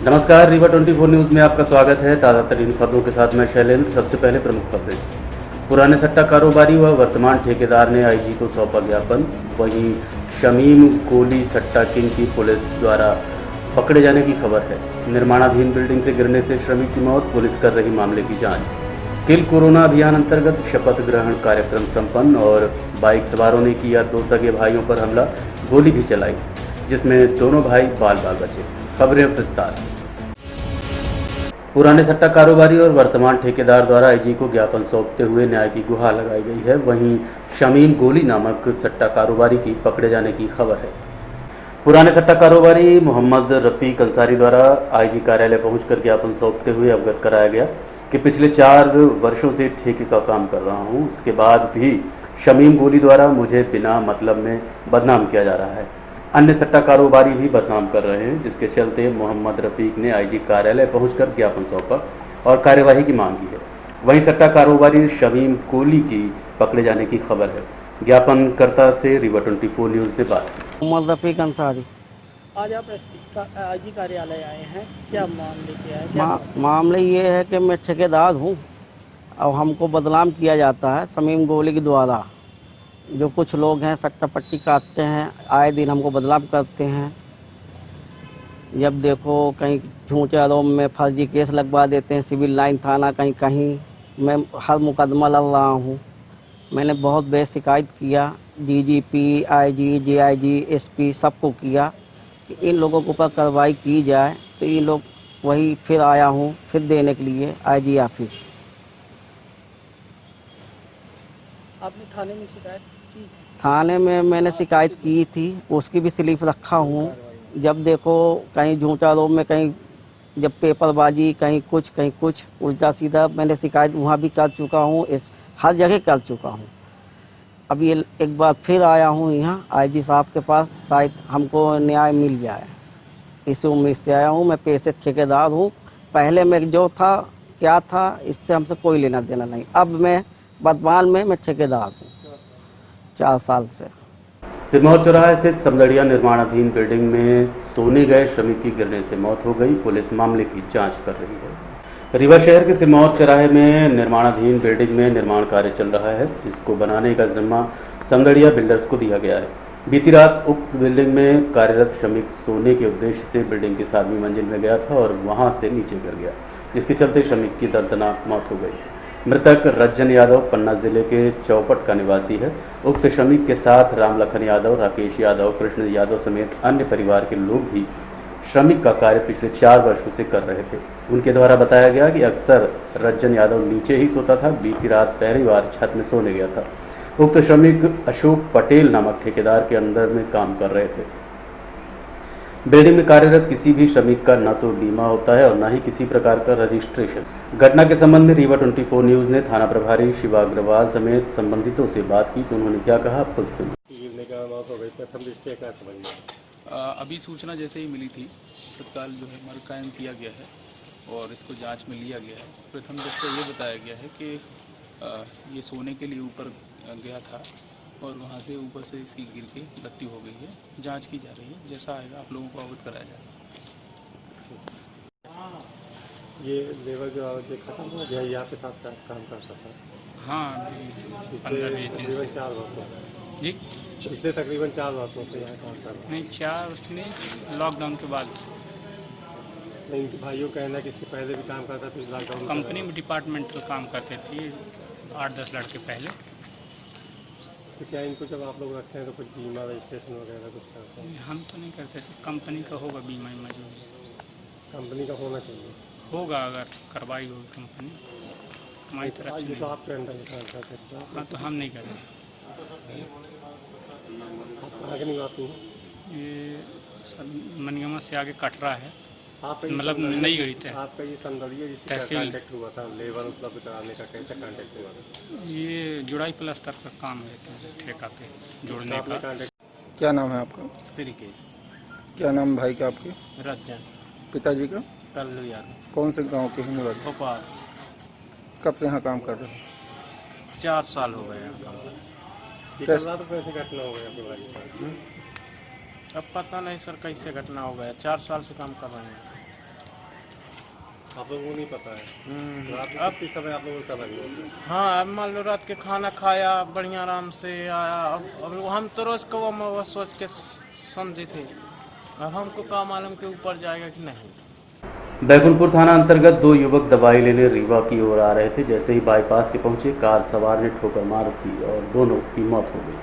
नमस्कार, रीवा 24 न्यूज़ में आपका स्वागत है। ताज़ा तरीन खबरों के साथ मैं शैलेंद्र। सबसे पहले प्रमुख खबरें। पुराने सट्टा कारोबारी व वर्तमान ठेकेदार ने आईजी को सौंपा ज्ञापन। वहीं शमीम गोली सट्टा किंग की पुलिस द्वारा पकड़े जाने की खबर है। निर्माणाधीन बिल्डिंग से गिरने से श्रमिक की मौत, पुलिस कर रही मामले की जाँच। किल कोरोना अभियान अंतर्गत शपथ ग्रहण कार्यक्रम संपन्न और बाइक सवारों ने किया 2 सगे भाइयों पर हमला, गोली भी चलाई, जिसमें दोनों भाई बाल बाल बचे। खबरें विस्तार से। पुराने सट्टा कारोबारी और वर्तमान ठेकेदार द्वारा आईजी को ज्ञापन सौंपते हुए न्याय की गुहार लगाई गई है। वहीं शमीम गोली नामक सट्टा कारोबारी की पकड़े जाने की खबर है। पुराने सट्टा कारोबारी मोहम्मद रफीक अंसारी द्वारा आईजी कार्यालय पहुंचकर ज्ञापन सौंपते हुए अवगत कराया गया कि पिछले 4 वर्षों से ठेके का काम कर रहा हूं। उसके बाद भी शमीम गोली द्वारा मुझे बिना मतलब में बदनाम किया जा रहा है। अन्य सट्टा कारोबारी भी बदनाम कर रहे हैं, जिसके चलते मोहम्मद रफीक ने आईजी कार्यालय पहुंचकर ज्ञापन सौंपा और कार्यवाही की मांग की है। वहीं सट्टा कारोबारी शमीम गोली की पकड़े जाने की खबर है। ज्ञापनकर्ता से रीवा 24 न्यूज़ ने बात की। मोहम्मद रफीक अंसारी। आज आप आईजी कार्यालय आए हैं, क्या मामले क्या है? क्या मामले ये है कि मैं ठेकेदार हूँ और हमको बदनाम किया जाता है शमीम गोली के द्वारा। जो कुछ लोग हैं सट्टा पट्टी काटते हैं, आए दिन हमको बदनाम करते हैं। जब देखो कहीं झूठे आरोप में फर्जी केस लगवा देते हैं, सिविल लाइन थाना कहीं कहीं। मैं हर मुकदमा लड़ रहा हूँ। मैंने बहुत बेर शिकायत किया, डीजीपी, आईजी, डीआईजी, एसपी सबको किया कि इन लोगों के ऊपर कार्रवाई की जाए। तो ये लोग वही फिर आया हूँ फिर देने के लिए आईजी ऑफिस। आपने थाने में शिकायत की? थाने में मैंने शिकायत की थी, उसकी भी स्लिप रखा हूँ। जब देखो कहीं झूठा रोप में, कहीं जब पेपरबाजी, कहीं कुछ उल्टा सीधा, मैंने शिकायत वहाँ भी कर चुका हूँ, हर जगह कर चुका हूँ। अब ये एक बार फिर आया हूँ यहाँ आईजी साहब के पास, शायद हमको न्याय मिल जाए, इसी उम्मीद से आया हूँ। मैं पेशे ठेकेदार हूँ। पहले मैं जो था क्या था, इससे हमसे कोई लेना देना नहीं। अब मैं वर्तमान में मैं ठेकेदार हूँ 4 साल से। सिरमौर चौराहा स्थित समदड़िया निर्माणाधीन बिल्डिंग में सोने गए श्रमिक की गिरने से मौत हो गई। पुलिस मामले की जांच कर रही है। रीवा शहर के सिरमौर चौराहे में निर्माणाधीन बिल्डिंग में निर्माण कार्य चल रहा है, जिसको बनाने का जिम्मा समदड़िया बिल्डर्स को दिया गया है। बीती रात उक्त बिल्डिंग में कार्यरत श्रमिक सोने के उद्देश्य से बिल्डिंग की 7वीं मंजिल में गया था और वहां से नीचे गिर गया, जिसके चलते श्रमिक की दर्दनाक मौत हो गई। मृतक रज्जन यादव पन्ना जिले के चौपट का निवासी है। उक्त श्रमिक के साथ रामलखन यादव, राकेश यादव, कृष्ण यादव समेत अन्य परिवार के लोग भी श्रमिक का कार्य पिछले 4 वर्षों से कर रहे थे। उनके द्वारा बताया गया कि अक्सर रज्जन यादव नीचे ही सोता था। बीती रात पहली बार छत में सोने गया था। उक्त श्रमिक अशोक पटेल नामक ठेकेदार के अंडर में काम कर रहे थे। बिल्डिंग में कार्यरत किसी भी श्रमिक का न तो बीमा होता है और न ही किसी प्रकार का रजिस्ट्रेशन। घटना के संबंध में रीवा 24 न्यूज़ ने थाना प्रभारी शिवा अग्रवाल समेत संबंधितों से बात की, तो उन्होंने क्या कहा खुद सुनिए। अभी सूचना जैसे ही मिली थी, तत्काल जो है मर्ग कायम किया गया है और इसको जांच में लिया गया है। प्रथम दृष्टया ये बताया गया है कि ये सोने के लिए ऊपर गया था और वहाँ से ऊपर से इसकी गिर के मृत्यु हो गई है। जांच की जा रही है, जैसा आएगा आप लोगों को अवगत कराया जाएगा। ये लेबर जो खत्म हो गया, यहाँ पे साथ साथ काम करता था। हाँ, 15-20 दिन तकरीबन 4 वर्षों से जी, पिछले तकरीबन 4 वर्षों से यहाँ काम कर रहा नहीं 4 वर्ष नहीं, लॉकडाउन के बाद है। इनके भाइयों का कहना है कि इससे पहले भी काम करता था, लॉकडाउन कंपनी में डिपार्टमेंटल काम करते थे 8-10 लड़के पहले। तो क्या इनको जब आप लोग रखते हैं तो कुछ बीमा रजिस्ट्रेशन वगैरह कुछ करते हैं? हम तो नहीं करते, सिर्फ कंपनी का होगा बीमा जो कंपनी का होना चाहिए, होगा, अगर कार्रवाई होगी कंपनी हमारी तरफ से। ये तो आपके अंदर में काम करते हैं। हाँ, तो हम नहीं करें। आप कहाँ के निवासी हैं? ये मनियमा से आगे कटरा है, आप मतलब नई गई थे। आपका ये समदड़िया जिससे कांटेक्ट हुआ था, लेबर उपलब्ध कराने का कैसे कांटेक्ट हुआ था? ये जुड़ाई प्लास्टर का काम है, ठेका पे जोड़ने का। क्या नाम है आपका? श्रीकेश। क्या नाम भाई का आपके? रज्जन। पिताजी का? कल्लू यादव। कौन से गांव के हैं निवासी? भोपाल। कब से यहाँ काम कर रहे हैं? 4 साल हो गए यहाँ काम कर। तो कैसे घटना हो गया आपके भाई के साथ? अब पता नहीं सर कैसे घटना हो गया, 4 साल से काम कर रहे हैं। आप लोगों को नहीं पता है। रात में अब कितने समय आप लोगों को चला गया? हाँ, अब मान लो रात के खाना खाया, बढ़िया आराम से आया। अब हम तो रोज को वो सोच के समझे थे, अब हमको क्या मालूम के ऊपर जाएगा कि नहीं। बैकुंठपुर थाना अंतर्गत दो युवक दवाई लेने रीवा की ओर आ रहे थे। जैसे ही बाईपास के पहुंचे, कार सवार ने ठोकर मार दी और दोनों की मौत हो गई।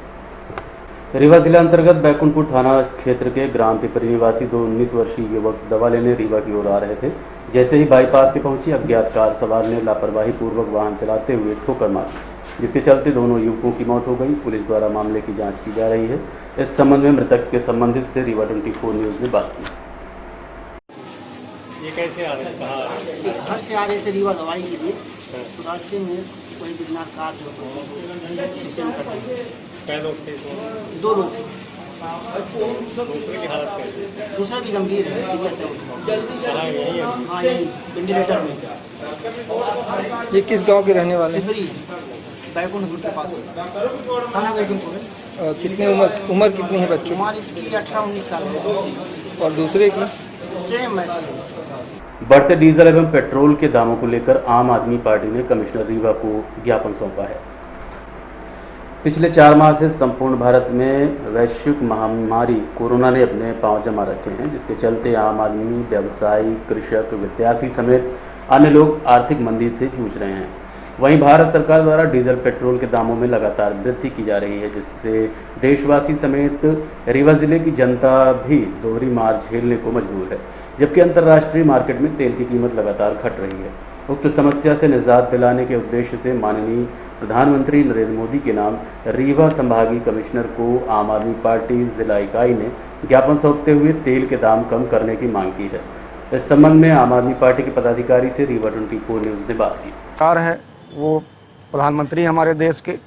रीवा जिला अंतर्गत बैकुंठपुर थाना क्षेत्र के ग्राम पिपरी निवासी दो 19 वर्षीय युवक दवा लेने रीवा की ओर आ रहे थे। जैसे ही बाईपास के पहुंचे, अज्ञात कार सवार ने लापरवाही पूर्वक वाहन चलाते हुए ठोकर मार दी, जिसके चलते दोनों युवकों की मौत हो गई। पुलिस द्वारा मामले की जांच की जा रही है। इस संबंध में मृतक के संबंधित से रीवा 24 न्यूज ने बात की। ये कैसे आ रहे हैं, कहाँ आ रहे हैं? घर से आ रहे थे रीवा दवाई के लिए, तो रास्ते में कोई बिना कार जो एक्सीडेंट कर दी। कै लोग थे इसमें? 2 लोग थे, दूसरे की हालत कैसी है? दूसरा भी गंभीर है, सीरियस है। कहाँ है? यहीं है? हाँ, यही वेंटिलेटर में। ये किस गांव के रहने वाले हैं? पिपरी बैकुंठपुर के पास, थाना बैकुंठपुर है। कितनी उम्र कितनी है बच्चों उम्र इसकी 18-19 साल है। की? और दूसरे की? सेम है। बढ़ते डीजल एवं पेट्रोल के दामों को लेकर आम आदमी पार्टी ने कमिश्नर रीवा को ज्ञापन सौंपा है। पिछले 4 माह से संपूर्ण भारत में वैश्विक महामारी कोरोना ने अपने पांव जमा रखे हैं, जिसके चलते आम आदमी, व्यवसायी, कृषक, विद्यार्थी समेत अन्य लोग आर्थिक मंदी से जूझ रहे हैं। वहीं भारत सरकार द्वारा डीजल पेट्रोल के दामों में लगातार वृद्धि की जा रही है, जिससे देशवासी समेत रीवा जिले की जनता भी दोहरी मार झेलने को मजबूर है, जबकि अंतर्राष्ट्रीय मार्केट में तेल की कीमत लगातार घट रही है। उक्त समस्या से निजात दिलाने के उद्देश्य से माननीय प्रधानमंत्री नरेंद्र मोदी के नाम रीवा संभागीय कमिश्नर को आम आदमी पार्टी जिला इकाई ने ज्ञापन सौंपते हुए तेल के दाम कम करने की मांग की है। इस संबंध में आम आदमी पार्टी के पदाधिकारी से रीवा 24 न्यूज ने बात की। सरकार है वो प्रधानमंत्री हमारे देश के,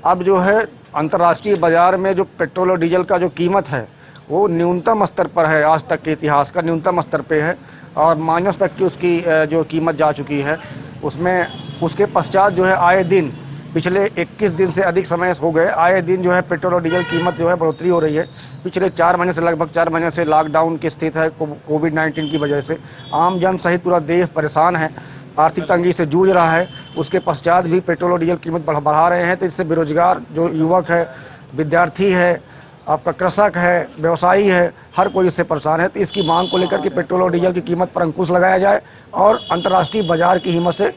अब जो है अंतर्राष्ट्रीय बाजार में जो पेट्रोल और डीजल का जो कीमत है वो न्यूनतम स्तर पर है, आज तक के इतिहास का न्यूनतम स्तर पे है और माइनस तक की उसकी जो कीमत जा चुकी है। उसमें उसके पश्चात जो है आए दिन पिछले 21 दिन से अधिक समय हो गए, आए दिन जो है पेट्रोल और डीजल कीमत जो है बढ़ोतरी हो रही है। पिछले 4 महीने से, लगभग 4 महीने से लॉकडाउन की स्थिति है कोविड-19 की वजह से। आम जन सहित पूरा देश परेशान है, आर्थिक तंगी से जूझ रहा है। उसके पश्चात भी पेट्रोल और डीजल कीमत बढ़ा रहे हैं, तो इससे बेरोजगार जो युवक है, विद्यार्थी है, आपका कृषक है, व्यवसायी है, हर कोई इससे परेशान है। तो इसकी मांग को लेकर के पेट्रोल और डीजल की कीमत पर अंकुश लगाया जाए और अंतर्राष्ट्रीय बाजार की कीमत से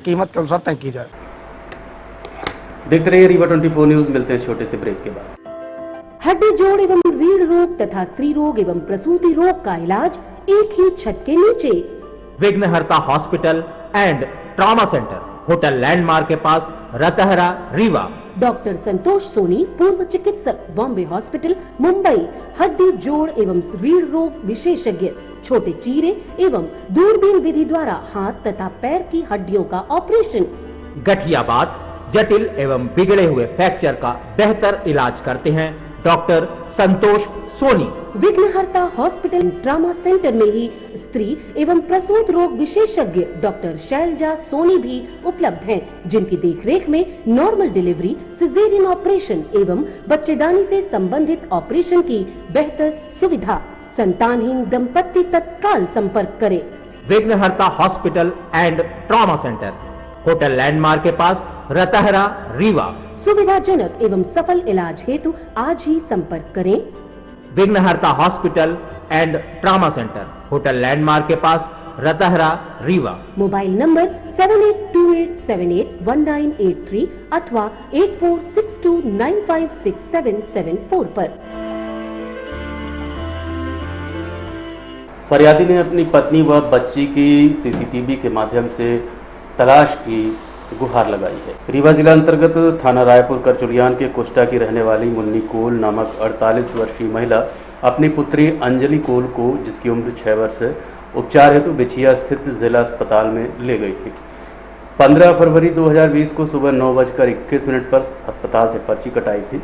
कीमत के अनुसार तय की जाए। देखते रहिए रीवा 24 न्यूज। मिलते हैं छोटे से ब्रेक के बाद। हड्डी जोड़ एवं रीढ़ रोग तथा स्त्री रोग एवं प्रसूति रोग का इलाज एक ही छत के नीचे। विघ्नहर्ता hospital and trauma centre, hotel landmark के पास, रतहरा, रीवा। डॉक्टर संतोष सोनी, पूर्व चिकित्सक, बॉम्बे हॉस्पिटल, मुंबई। हड्डी जोड़ एवं रीढ़ रोग विशेषज्ञ, छोटे चीरे एवं दूरबीन विधि द्वारा हाथ तथा पैर की हड्डियों का ऑपरेशन। गठियाबात, जटिल एवं बिगड़े हुए फ्रैक्चर का बेहतर इलाज करते हैं डॉक्टर संतोष सोनी। विघ्नहर्ता हॉस्पिटल ट्रॉमा सेंटर में ही स्त्री एवं प्रसूत रोग विशेषज्ञ डॉक्टर शैलजा सोनी भी उपलब्ध हैं, जिनकी देखरेख में नॉर्मल डिलीवरी, सिजेरियन ऑपरेशन एवं बच्चेदानी से संबंधित ऑपरेशन की बेहतर सुविधा। संतानहीन दंपत्ति तत्काल संपर्क करें। विघ्नहर्ता hospital and trauma centre, hotel landmark के पास, रतहरा, रीवा। सुविधाजनक एवं सफल इलाज हेतु आज ही संपर्क करें। विघ्नहर्ता hospital and trauma centre, hotel landmark के पास, रतहरा, रीवा। मोबाइल नंबर 7828781983 अथवा 8462956774 पर। फरियादी ने अपनी पत्नी व बच्ची की सीसीटीवी के माध्यम से तलाश की गुहार लगाई है। रीवा जिला अंतर्गत थाना रायपुर करचुलियान के कुष्टा की रहने वाली मुन्नी कोल नामक 48 वर्षीय महिला अपनी पुत्री अंजलि कोल को, जिसकी उम्र 6 वर्ष है, उपचार हेतु बिछिया स्थित जिला अस्पताल में ले गई थी। 15 फरवरी 2020 को सुबह 9:21 पर अस्पताल से पर्ची कटाई थी।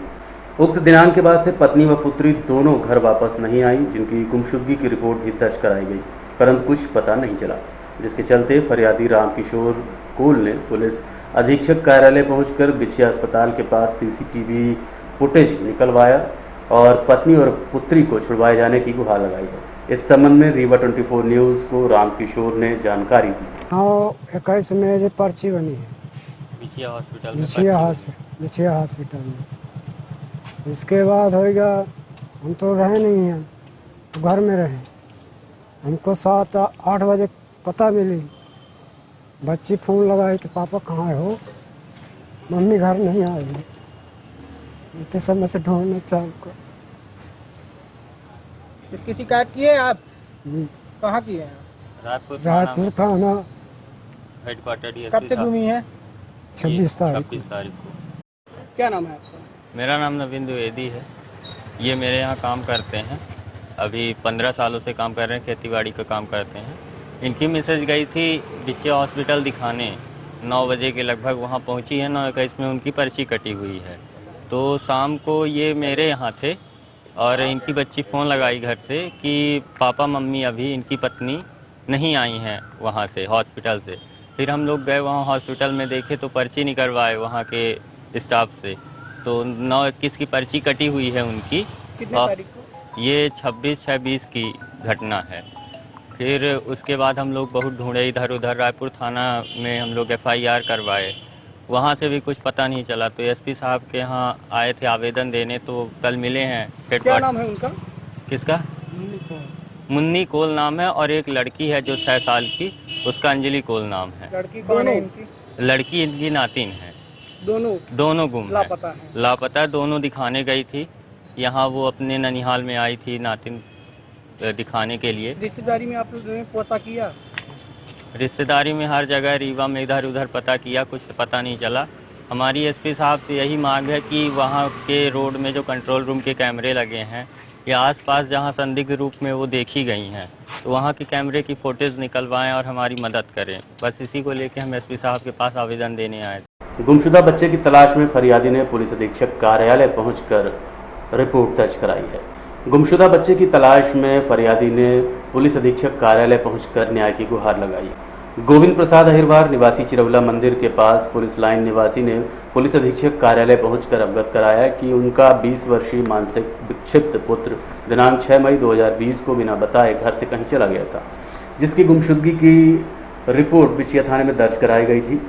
उक्त दिनांक के बाद से पत्नी व पुत्री दोनों घर वापस नहीं आई, जिनकी गुमशुदगी की रिपोर्ट भी दर्ज कराई गई, परंतु कुछ पता नहीं चला, जिसके चलते फरियादी रामकिशोर कोल ने पुलिस अधीक्षक कार्यालय पहुंचकर बिछिया अस्पताल के पास सीसीटीवी फुटेज निकलवाया और पत्नी और पुत्री को छुड़वाए जाने की गुहार लगाई है। इस संबंध में रीवा 24 न्यूज को रामकिशोर ने जानकारी दी। हाँ, 21 में जो पर्ची बनी है बिछिया हॉस्पिटल में। इसके बाद होगा, हम तो रहे नहीं हैं, तो घर में रहे। हमको 7-8 बजे पता मिली, बच्ची फोन लगाई कि पापा कहाँ हो, मम्मी घर नहीं आई। इतने समय से ढूंढना चाहूँ को। इसकी शिकायत की है आप? कहाँ की है? रायपुर थाना। कब तक घूमी है? 26 तारीख को। क्या नाम है आपका? मेरा नाम नवीन द्विवेदी है। ये मेरे यहाँ काम करते हैं, अभी 15 सालों से काम कर रहे हैं, खेतीबाड़ी का काम करते हैं। इनकी मैसेज गई थी बिछिया हॉस्पिटल दिखाने, 9 बजे के लगभग वहाँ पहुँची है। 9:21 में उनकी पर्ची कटी हुई है। तो शाम को ये मेरे यहाँ थे और इनकी बच्ची फ़ोन लगाई घर से कि पापा मम्मी अभी इनकी पत्नी नहीं आई हैं वहाँ से हॉस्पिटल से। फिर हम लोग गए वहाँ हॉस्पिटल में, देखे तो पर्ची निकलवाए वहाँ के स्टाफ से, तो 9:21 की पर्ची कटी हुई है उनकी। कितने तारीख को? ये 26/6/20 की घटना है। फिर उसके बाद हम लोग बहुत ढूंढे इधर उधर, रायपुर थाना में हम लोग FIR करवाए, वहाँ से भी कुछ पता नहीं चला। तो SP साहब के यहाँ आए थे आवेदन देने, तो कल मिले हैं। क्या नाम है उनका? किसका? मुन्नी कोल नाम है, और एक लड़की है जो 6 साल की, उसका अंजलि कोल नाम है। लड़की कौन है इनकी? लड़की इनकी नातिन है। दोनों गुम लापता है। है। लापता, दोनों दिखाने गई थी यहाँ, वो अपने ननिहाल में आई थी नातिन दिखाने के लिए। रिश्तेदारी में आप लोगों ने पता किया? रिश्तेदारी में हर जगह, रीवा में इधर उधर पता किया, कुछ पता नहीं चला। हमारी SP साहब से यही मांग है कि वहाँ के रोड में जो कंट्रोल रूम के कैमरे लगे हैं या आसपास जहाँ संदिग्ध रूप में वो देखी गई हैं, तो वहाँ के कैमरे की फुटेज निकलवाएं और हमारी मदद करें। बस इसी को लेकर हम SP साहब के पास आवेदन देने आए। गुमशुदा बच्चे की तलाश में फरियादी ने पुलिस अधीक्षक कार्यालय पहुंचकर रिपोर्ट दर्ज कराई है। गुमशुदा बच्चे की तलाश में फरियादी ने पुलिस अधीक्षक कार्यालय पहुंचकर न्याय की गुहार लगाई। गोविंद प्रसाद अहिरवार निवासी चिरौला मंदिर के पास पुलिस लाइन निवासी ने पुलिस अधीक्षक कार्यालय पहुंचकर अवगत कराया कि उनका 20 वर्षीय मानसिक विक्षिप्त पुत्र दिनांक 6 मई 2020 को बिना बताए घर से कहीं चला गया था, जिसकी गुमशुदगी की रिपोर्ट बिछिया थाने में दर्ज कराई गई थी,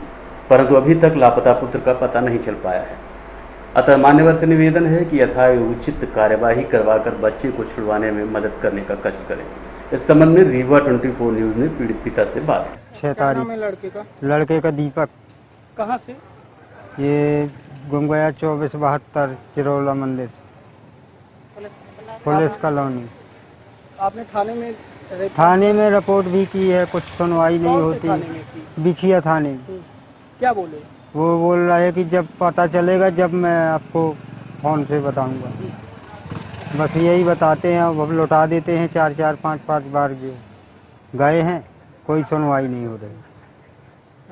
परंतु अभी तक लापता पुत्र का पता नहीं चल पाया है। अतः मान्यवर से निवेदन है कि यथोचित कार्यवाही करवाकर बच्चे को छुड़वाने में मदद करने का कष्ट करें। इस संबंध में रीवा 24 न्यूज ने पीड़ित पिता से बात की। 6 तारीख लड़के का दीपक। कहाँ से? ये गुम गया 2472 चिरौला मंदिर पुलिस कॉलोनी। आपने थाने में रिपोर्ट भी की है, कुछ सुनवाई नहीं होती। बिछिया थाने। क्या बोले? वो बोल रहा है कि जब पता चलेगा जब मैं आपको फोन से बताऊंगा। बस यही बताते हैं, अब लौटा देते हैं। 4-4, 5-5 बार गए हैं, कोई सुनवाई नहीं हो रही।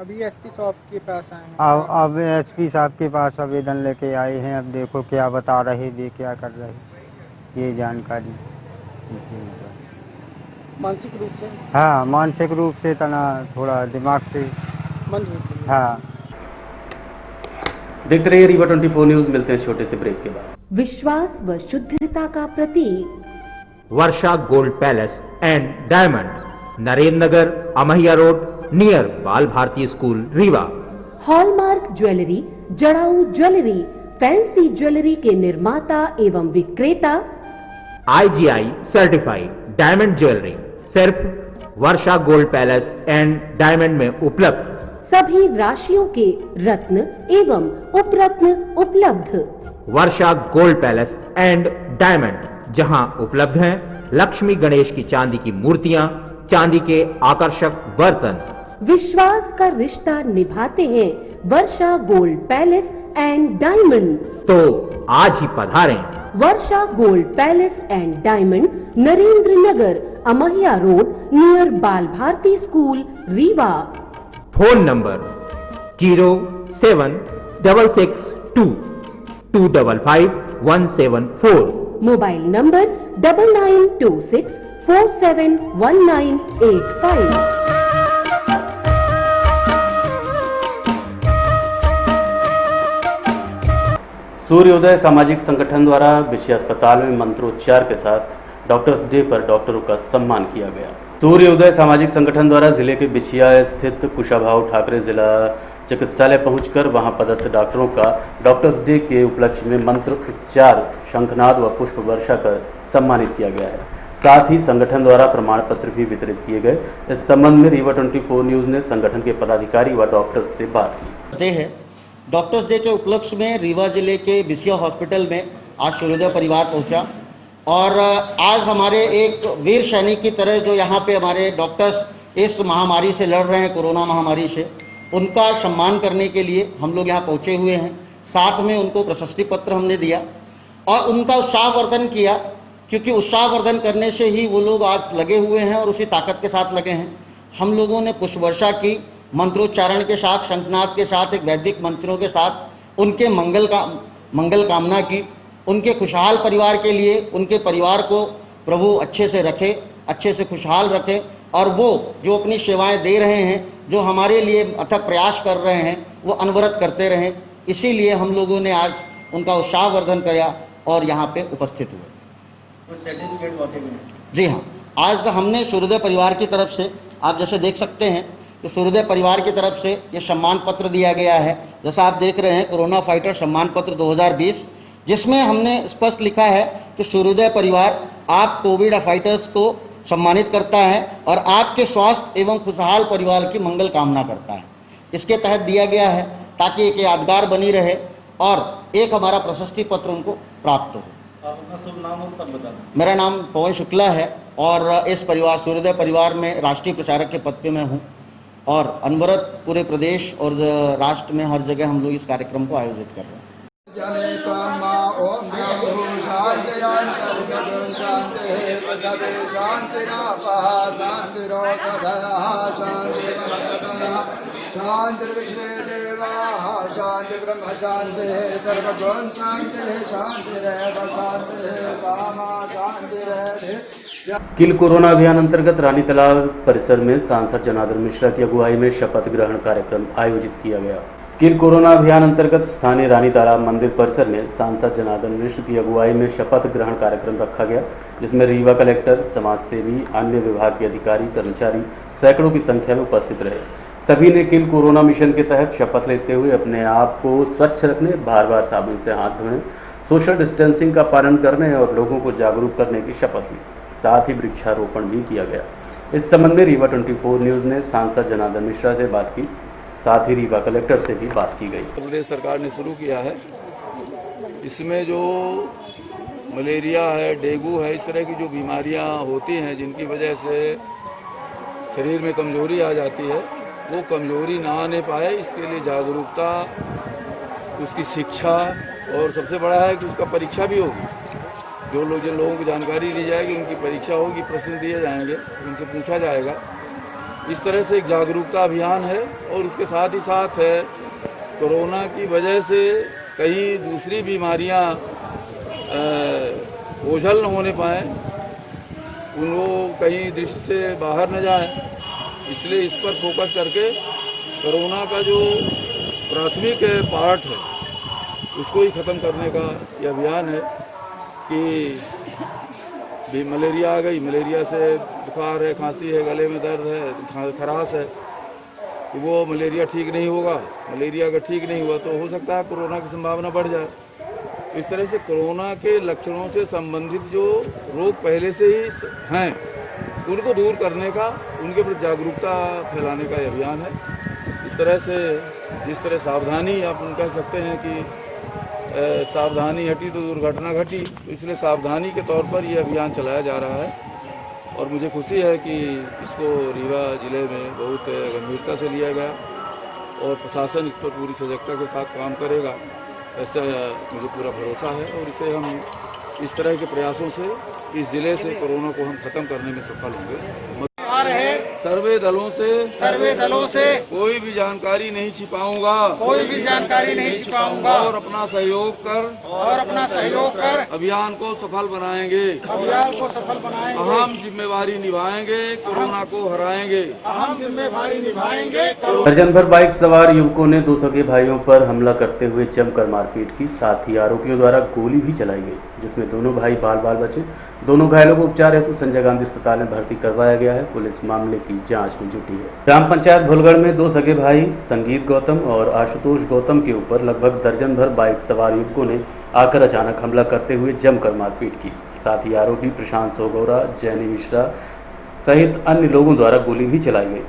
अभी SP साहब के पास आए हैं। अब SP साहब के पास आवेदन लेके आए हैं। अब देखो क्या बता रहे, वे क्या कर रहे, ये जानकारी। मानसिक रूप से? हाँ, मानसिक रूप से तना थोड़ा दिमाग से मंद। हाँ। देखते रहिए रीवा 24 न्यूज। मिलते हैं छोटे से ब्रेक के बाद। विश्वास व शुद्धता का प्रतीक Varsha gold palace and diamond, Narendra Nagar, Amhiya road, near Bal Bharati school, Rewa. Hallmark jewellery, जड़ाऊ ज्वेलरी, फैंसी ज्वेलरी के निर्माता एवं विक्रेता। IGI सर्टिफाइड डायमंड ज्वेलरी सिर्फ Varsha gold palace and diamond में उपलब्ध। सभी राशियों के रत्न एवं उपरत्न उपलब्ध। Varsha gold palace and diamond, जहां उपलब्ध हैं लक्ष्मी गणेश की चांदी की मूर्तियां, चांदी के आकर्षक बर्तन। विश्वास का रिश्ता निभाते हैं Varsha gold palace and diamond. तो आज ही पधारें। Varsha gold palace and diamond, Narendra Nagar, Amhiya road, near Bal Bharati school, Rewa. Phone number 07662255174। Mobile number 9926471985। सूर्योदय सामाजिक संगठन द्वारा बिछिया अस्पताल में मंत्रोच्चार के साथ डॉक्टर्स डे पर डॉक्टरों का सम्मान किया गया। सूर्य उदय सामाजिक संगठन द्वारा जिले के बिछिया स्थित कुशाभाऊ ठाकरे जिला चिकित्सालय पहुंचकर वहां पदस्थ डॉक्टरों का डॉक्टर्स डे के उपलक्ष्य में मंत्र उच्चार, शंखनाद व पुष्प वर्षा कर सम्मानित किया गया है। साथ ही संगठन द्वारा प्रमाण पत्र भी वितरित किए गए। इस संबंध में रीवा 24 न्यूज ने संगठन के पदाधिकारी व डॉक्टर्स से बात की। डॉक्टर्स डे के उपलक्ष्य में रीवा जिले के बिछिया हॉस्पिटल में आज सूर्योदय परिवार पहुंचा और आज हमारे एक वीर सैनिक की तरह जो यहाँ पे हमारे डॉक्टर्स इस महामारी से लड़ रहे हैं, कोरोना महामारी से, उनका सम्मान करने के लिए हम लोग यहाँ पहुँचे हुए हैं। साथ में उनको प्रशस्ति पत्र हमने दिया और उनका उत्साहवर्धन किया, क्योंकि उत्साहवर्धन करने से ही वो लोग आज लगे हुए हैं और उसी ताकत के साथ लगे हैं। हम लोगों ने पुष्प वर्षा की, मंत्रोच्चारण के साथ, शंखनाद के साथ, एक वैदिक मंत्रों के साथ उनके मंगल कामना की। उनके खुशहाल परिवार के लिए, उनके परिवार को प्रभु अच्छे से रखे, अच्छे से खुशहाल रखे और वो जो अपनी सेवाएं दे रहे हैं, जो हमारे लिए अथक प्रयास कर रहे हैं, वो अनवरत करते रहें। इसीलिए हम लोगों ने आज उनका उत्साहवर्धन किया और यहाँ पे उपस्थित हुए। जी हाँ, आज हमने सूर्योदय परिवार की तरफ से, आप जैसे देख सकते हैं कि सूर्योदय परिवार की तरफ से ये सम्मान पत्र दिया गया है। जैसा आप देख रहे हैं, कोरोना फाइटर सम्मान पत्र 2020, जिसमें हमने स्पष्ट लिखा है कि सूर्योदय परिवार आप कोविड फाइटर्स को सम्मानित करता है और आपके स्वास्थ्य एवं खुशहाल परिवार की मंगल कामना करता है। इसके तहत दिया गया है ताकि एक यादगार बनी रहे और एक हमारा प्रशस्ति पत्र उनको प्राप्त हो। आप अपना शुभ नाम और पद बता दें। मेरा नाम पवन शुक्ला है और इस परिवार सूर्योदय परिवार में राष्ट्रीय प्रचारक के पद पे मैं हूँ और अनवरत पूरे प्रदेश और राष्ट्र में हर जगह हम लोग इस कार्यक्रम को आयोजित कर रहे हैं। शांति विश्व देवा शांति ब्रह्म शांति सर्वगुण शांति शांति कामा शांति रहे। किल कोरोना अभियान अंतर्गत रानी तालाब परिसर में सांसद जनार्दन मिश्रा की अगुवाई में शपथ ग्रहण कार्यक्रम आयोजित किया गया। किल कोरोना अभियान अंतर्गत स्थानीय रानी तालाब मंदिर परिसर में सांसद जनार्दन मिश्र की अगुवाई में शपथ ग्रहण कार्यक्रम रखा गया, जिसमें रीवा कलेक्टर, समाजसेवी, अन्य विभाग के अधिकारी, कर्मचारी सैकड़ों की संख्या में उपस्थित रहे। सभी ने किल कोरोना मिशन के तहत शपथ लेते हुए अपने आप को स्वच्छ रखने, बार बार साबुन से हाथ धोने, सोशल डिस्टेंसिंग का पालन करने और लोगों को जागरूक करने की शपथ ली। साथ ही वृक्षारोपण भी किया गया। इस संबंध में रीवा 24 न्यूज ने सांसद जनार्दन मिश्रा से बात की, साथ ही रीवा कलेक्टर से भी बात की गई। प्रदेश सरकार ने शुरू किया है, इसमें जो मलेरिया है, डेंगू है, इस तरह की जो बीमारियां होती हैं जिनकी वजह से शरीर में कमजोरी आ जाती है, वो कमजोरी ना आने पाए इसके लिए जागरूकता, उसकी शिक्षा और सबसे बड़ा है कि उसका परीक्षा भी होगी। जिन लोगों को जानकारी दी जाएगी उनकी परीक्षा होगी, प्रश्न दिए जाएंगे, उनसे पूछा जाएगा। इस तरह से एक जागरूकता अभियान है और उसके साथ ही साथ है कोरोना की वजह से कई दूसरी बीमारियां ओझल न होने पाए, उनको कहीं दृष्टि से बाहर न जाए, इसलिए इस पर फोकस करके कोरोना का जो प्राथमिक पार्ट है उसको ही ख़त्म करने का ये अभियान है कि मलेरिया आ गई, मलेरिया से बुखार है, खांसी है, गले में दर्द है, खराश है, तो वो मलेरिया ठीक नहीं होगा। मलेरिया अगर ठीक नहीं हुआ तो हो सकता है कोरोना की संभावना बढ़ जाए। इस तरह से कोरोना के लक्षणों से संबंधित जो रोग पहले से ही हैं उनको दूर करने का, उनके प्रति जागरूकता फैलाने का ये अभियान है। इस तरह से जिस तरह सावधानी आप कह सकते हैं कि सावधानी हटी तो दुर्घटना घटी, तो इसलिए सावधानी के तौर पर यह अभियान चलाया जा रहा है और मुझे खुशी है कि इसको रीवा जिले में बहुत गंभीरता से लिया गया और प्रशासन इस पर पूरी सजगता के साथ काम करेगा, ऐसा मुझे पूरा भरोसा है। और इसे हम इस तरह के प्रयासों से इस ज़िले से कोरोना को हम ख़त्म करने में सफल होंगे। सर्वे दलों से कोई भी जानकारी नहीं छिपाऊंगा और अपना सहयोग कर अभियान को सफल बनाएंगे अहम जिम्मेवारी निभाएंगे, कोरोना को हराएंगे। दर्जन भर बाइक सवार युवकों ने दो सगे भाइयों पर हमला करते हुए जमकर मारपीट की। साथ ही आरोपियों द्वारा गोली भी चलाई गई, जिसमें दोनों भाई बाल बाल बचे। दोनों घायलों को उपचार हेतु संजय गांधी अस्पताल में भर्ती करवाया गया है। पुलिस मामले की जांच में जुटी है। ग्राम पंचायत भुलगढ़ में दो सगे भाई संगीत गौतम और आशुतोष गौतम के ऊपर लगभग दर्जन भर बाइक सवार युवकों ने आकर अचानक हमला करते हुए जमकर मारपीट की। साथ ही आरोपी प्रशांत सोगौरा, जैनी मिश्रा सहित अन्य लोगों द्वारा गोली भी चलाई गई।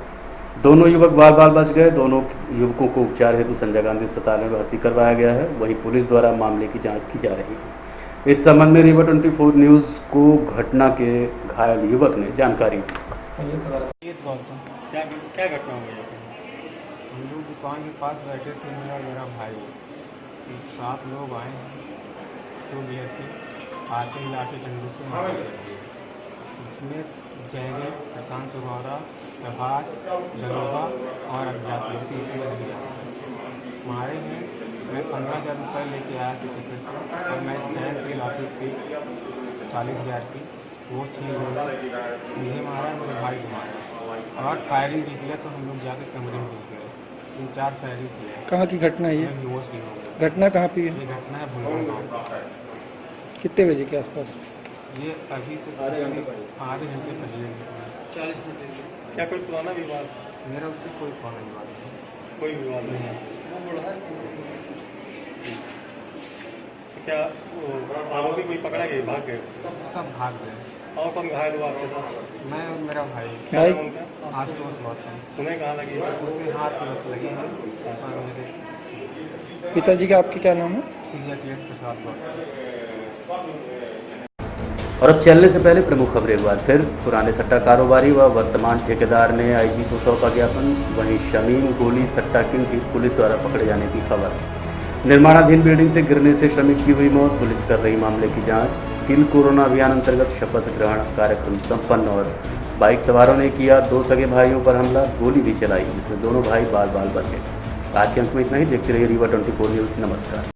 दोनों युवक बाल बाल बच गए। दोनों युवकों को उपचार हेतु संजय गांधी अस्पताल में भर्ती करवाया गया है। वहीं पुलिस द्वारा मामले की जांच की जा रही है। इस संबंध में रीवा 24 न्यूज को घटना के घायल युवक ने जानकारी दी। क्या घटना हुई? हम लोग दुकान के पास बैठे थे, मैं और मेरा भाई, 7 लोग आए तो बियर के आते ही लाठी डंडे से मारे। इसमें जैनी, प्रशांत सुगौरा, प्रभात, दरोगा और अज्ञात लोग तीसरे मारे हैं। मैं 15,000 रुपये लेके आया था पीछे से और मैं जैन की लाठी थी 40,000 की, वो 6 लोग मुझे मारा, मेरे भाई को मारा और फायरिंग भी किया। तो हम लोग जाके कमरे में घुस गए, 3-4 फायरिंग किया। कहाँ की घटना है ये? बेहोश भी हो गया। घटना कहाँ पे है? ये घटना है भुलगढ़। कितने बजे के आसपास? ये अभी से आधे घंटे पहले। 40 मिनट। क्या कोई पुराना विवाद? मेरा उससे कोई पुराना विवाद नहीं। कोई विवाद नहीं है। क्या आरोपी कोई पकड़ा गया? भाग गए? सब भाग गए। और कौन घायल हुआ आपके साथ? मैं और मेरा भाई। क्या नाम उनका? आशुतोष गौतम। तुम्हें कहाँ लगी? उसे हाथ में लगी है। और मेरे पिताजी का आपके क्या नाम है? Senior case Prasad Gautam. और अब चलने से पहले प्रमुख खबरें एक बार फिर। पुराने सट्टा कारोबारी व वर्तमान ठेकेदार ने आईजी को सौंपा ज्ञापन। वहीं शमीम गोली सट्टा किंग की पुलिस द्वारा पकड़े जाने की खबर। निर्माणाधीन बिल्डिंग से गिरने से श्रमिक की हुई मौत, पुलिस कर रही मामले की जांच। किल कोरोना अभियान अंतर्गत शपथ ग्रहण कार्यक्रम संपन्न और बाइक सवारों ने किया दो सगे भाइयों पर हमला, गोली भी चलाई, जिसमें दोनों भाई बाल बाल बचे। आज के अंक में इतना ही। देखते रहिए रीवा 24 न्यूज। नमस्कार।